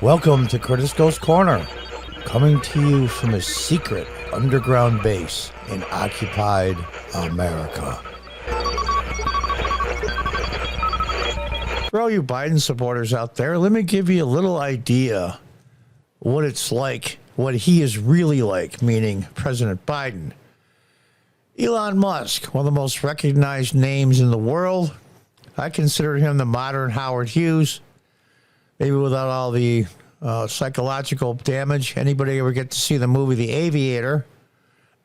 Welcome to Curtis Ghost Corner, coming to you from a secret underground base in occupied America. For all you Biden supporters out there, let me give you a little idea what it's like, what he is really like, meaning President Biden. Elon Musk, one of the most recognized names in the world. I consider him the modern Howard Hughes, maybe without all the psychological damage. Anybody ever get to see the movie The Aviator?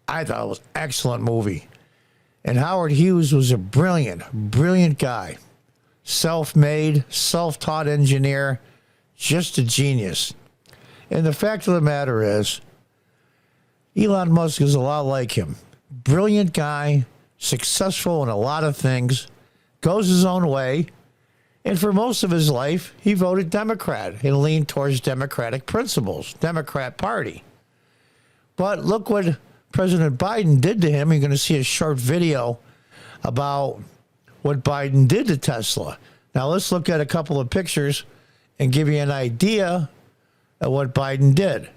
I thought it was an excellent movie. And Howard Hughes was a brilliant guy. Self-made, self-taught engineer, just a genius. And the fact of the matter is, Elon Musk is a lot like him. Brilliant guy, successful in a lot of things, goes his own way, and for most of his life, he voted Democrat and leaned towards Democratic principles, Democrat Party. But look what President Biden did to him. You're going to see a short video about what Biden did to Tesla. Now, let's look at a couple of pictures and give you an idea of what Biden did.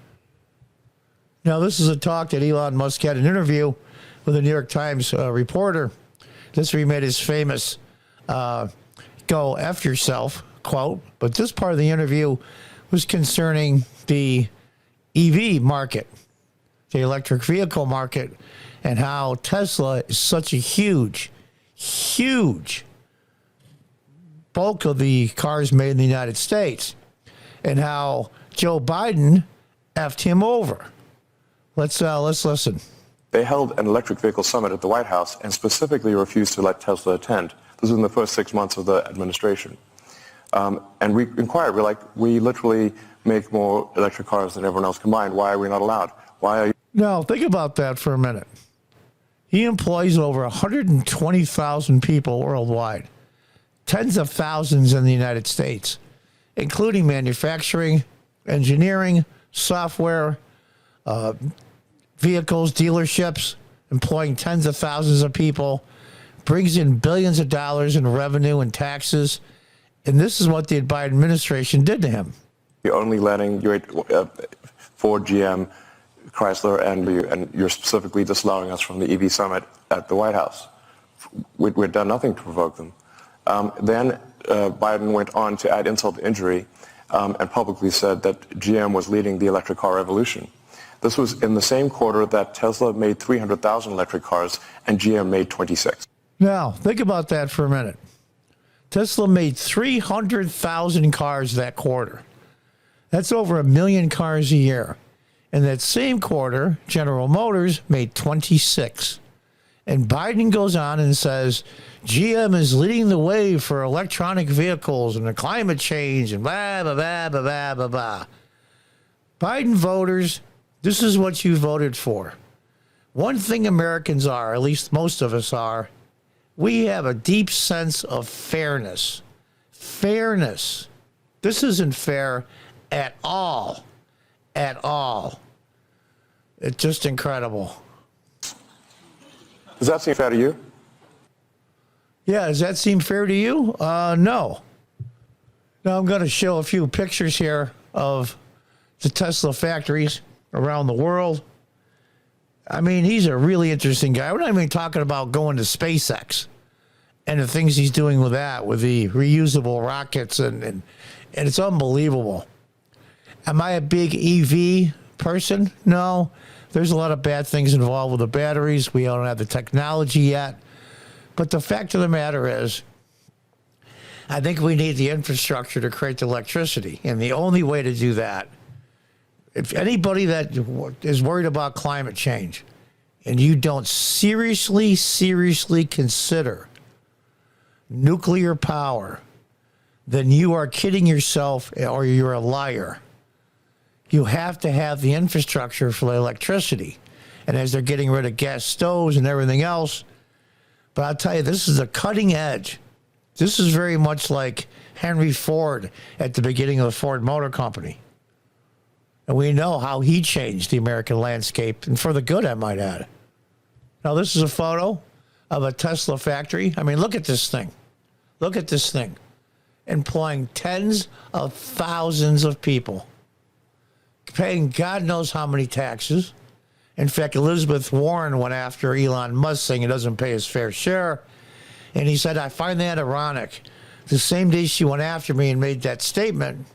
Now, this is a talk that Elon Musk had an interview with a New York Times reporter. This is where he made his famous go F yourself quote. But this part of the interview was concerning the EV market, the electric vehicle market, and how Tesla is such a huge bulk of the cars made in the United States, and how Joe Biden effed him over. Let's listen. They held an electric vehicle summit at the White House and specifically refused to let Tesla attend. This was in the first 6 months of the administration. And we inquired, we literally make more electric cars than everyone else combined. Why are we not allowed? Why are you? Now, think about that for a minute. He employs over 120,000 people worldwide, tens of thousands in the United States, including manufacturing, engineering, software, vehicles, dealerships, employing tens of thousands of people, brings in billions of dollars in revenue and taxes. And this is what the Biden administration did to him. You're only letting Ford, GM, Chrysler, and you're specifically disallowing us from the EV summit at the White House. We've done nothing to provoke them. Then Biden went on to add insult to injury and publicly said that GM was leading the electric car revolution. This was in the same quarter that Tesla made 300,000 electric cars and GM made 26. Now, think about that for a minute. Tesla made 300,000 cars that quarter. That's over 1 million cars a year. And that same quarter, General Motors made 26. And Biden goes on and says, GM is leading the way for electronic vehicles and the climate change and blah, blah, blah, blah, blah, blah, blah. Biden voters, this is what you voted for. One thing Americans are, at least most of us are, we have a deep sense of fairness. Fairness. This isn't fair at all. At all. It's just incredible. Does that seem fair to you? Yeah, does that seem fair to you? No. Now I'm going to show a few pictures here of the Tesla factories around the world. I mean, he's a really interesting guy. We're not even talking about going to SpaceX and the things he's doing with that, with the reusable rockets, and it's unbelievable. Am I a big EV person? No. There's a lot of bad things involved with the batteries. We don't have the technology yet. But the fact of the matter is, I think we need the infrastructure to create the electricity. And the only way to do that, if anybody that is worried about climate change and you don't seriously consider nuclear power, then you are kidding yourself or you're a liar. You have to have the infrastructure for the electricity. And as they're getting rid of gas stoves and everything else, but I'll tell you, this is a cutting edge. This is very much like Henry Ford at the beginning of the Ford Motor Company. And we know how he changed the American landscape, and for the good, I might add. Now, this is a photo of a Tesla factory. I mean, look at this thing. Look at this thing. employing tens of thousands of people, paying God knows how many taxes. In fact, Elizabeth Warren went after Elon Musk saying he doesn't pay his fair share. And he said, I find that ironic. The same day she went after me and made that statement,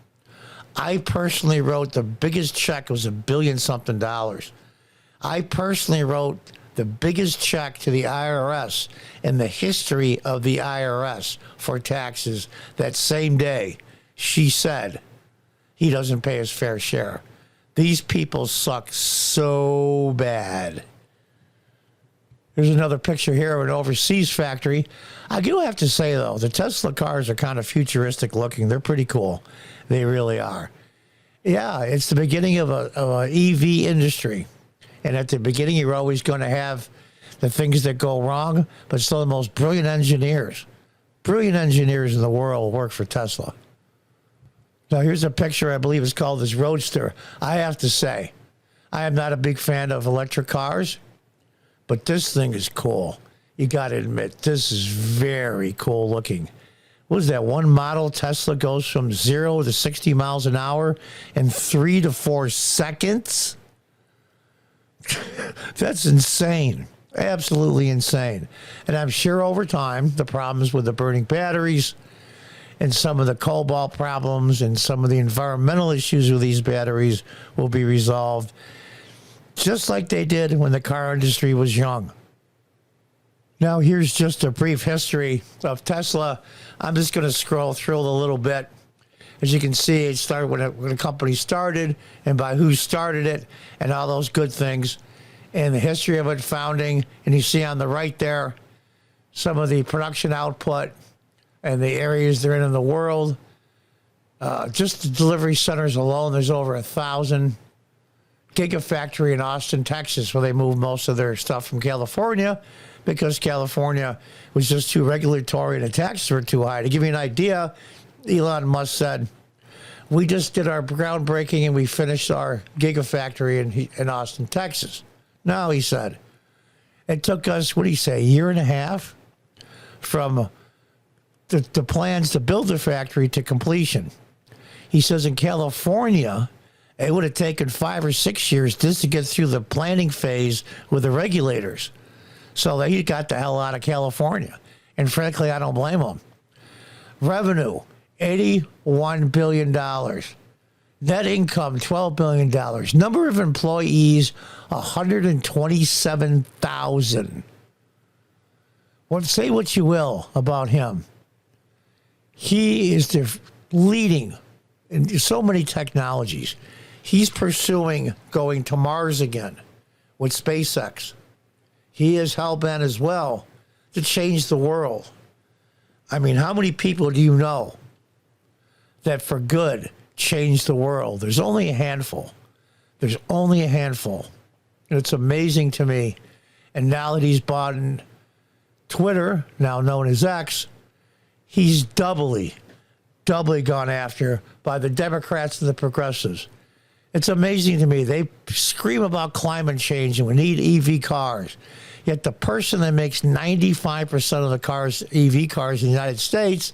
I personally wrote the biggest check. It was $1 billion something. I personally wrote the biggest check to the IRS in the history of the IRS for taxes that same day. She said he doesn't pay his fair share. These people suck so bad. Here's another picture here of an overseas factory. I do have to say, though, the Tesla cars are kind of futuristic looking. They're pretty cool. They really are. Yeah, it's the beginning of a EV industry. And at the beginning, you're always going to have the things that go wrong, but still the most brilliant engineers in the world work for Tesla. Now, here's a picture I believe is called this Roadster. I have to say, I am not a big fan of electric cars, but this thing is cool. You got to admit, this is very cool looking. What is that? One model Tesla goes from 0 to 60 miles an hour in 3 to 4 seconds. That's insane. Absolutely insane. And I'm sure over time, the problems with the burning batteries and some of the cobalt problems and some of the environmental issues with these batteries will be resolved, just like they did when the car industry was young. Now, here's just a brief history of Tesla. I'm just going to scroll through a little bit. As you can see, it started when the company started and by who started it and all those good things and the history of it founding. And you see on the right there some of the production output and the areas they're in the world. Just the delivery centers alone, there's over 1,000. Gigafactory in Austin, Texas, where they move most of their stuff from California because California was just too regulatory and the taxes were too high. To give you an idea, Elon Musk said, we just did our groundbreaking and we finished our Gigafactory in Austin, Texas. No, he said, it took us, what did he say, a year and a half from the plans to build the factory to completion. He says in California, it would have taken 5 or 6 years just to get through the planning phase with the regulators. So he got the hell out of California. And frankly, I don't blame him. Revenue, $81 billion. Net income, $12 billion. Number of employees, 127,000. Well, say what you will about him. He is the leading in so many technologies. He's pursuing going to Mars again with SpaceX. He is hell-bent as well to change the world. I mean, how many people do you know that for good change the world? There's only a handful. There's only a handful. And it's amazing to me. And now that he's bought in Twitter, now known as X, he's doubly gone after by the Democrats and the progressives. It's amazing to me. They scream about climate change and we need EV cars. Yet the person that makes 95% of the cars, EV cars in the United States,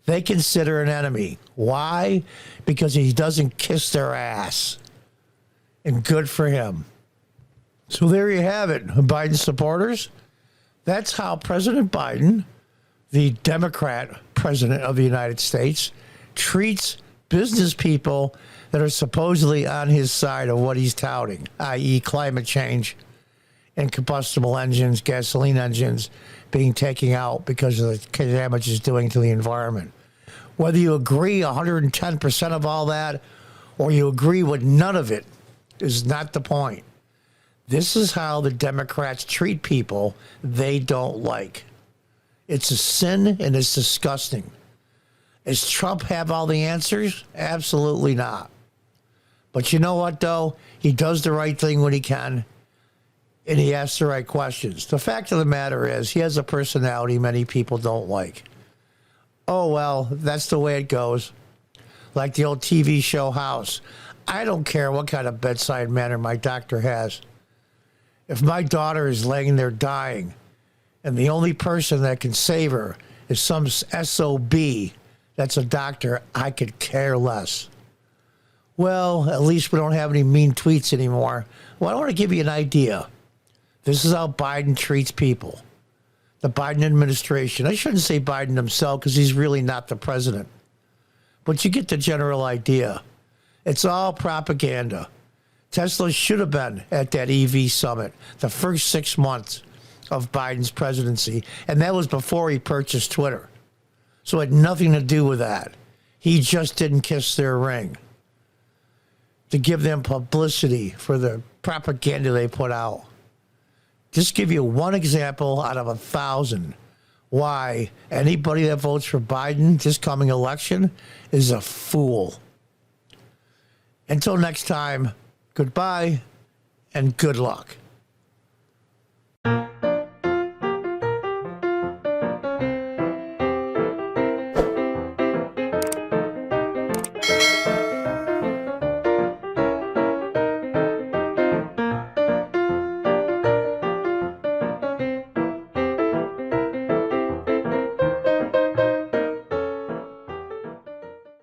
they consider an enemy. Why? Because he doesn't kiss their ass. And good for him. So there you have it, Biden supporters. That's how President Biden, the Democrat president of the United States, treats business people that are supposedly on his side of what he's touting, i.e. climate change and combustible engines, gasoline engines being taken out because of the damage it's doing to the environment. Whether you agree 110% of all that or you agree with none of it is not the point. This is how the Democrats treat people they don't like. It's a sin and it's disgusting. Does Trump have all the answers? Absolutely not. But you know what, though? He does the right thing when he can, and he asks the right questions. The fact of the matter is, he has a personality many people don't like. Oh, well, that's the way it goes. Like the old TV show House. I don't care what kind of bedside manner my doctor has. If my daughter is laying there dying, and the only person that can save her is some SOB that's a doctor, I could care less. Well, at least we don't have any mean tweets anymore. Well, I want to give you an idea. This is how Biden treats people. The Biden administration. I shouldn't say Biden himself because he's really not the president. But you get the general idea. It's all propaganda. Tesla should have been at that EV summit the first 6 months of Biden's presidency, and that was before he purchased Twitter. So it had nothing to do with that. He just didn't kiss their ring to give them publicity for the propaganda they put out. Just give you one example out of 1,000 why anybody that votes for Biden this coming election is a fool. Until next time, goodbye and good luck.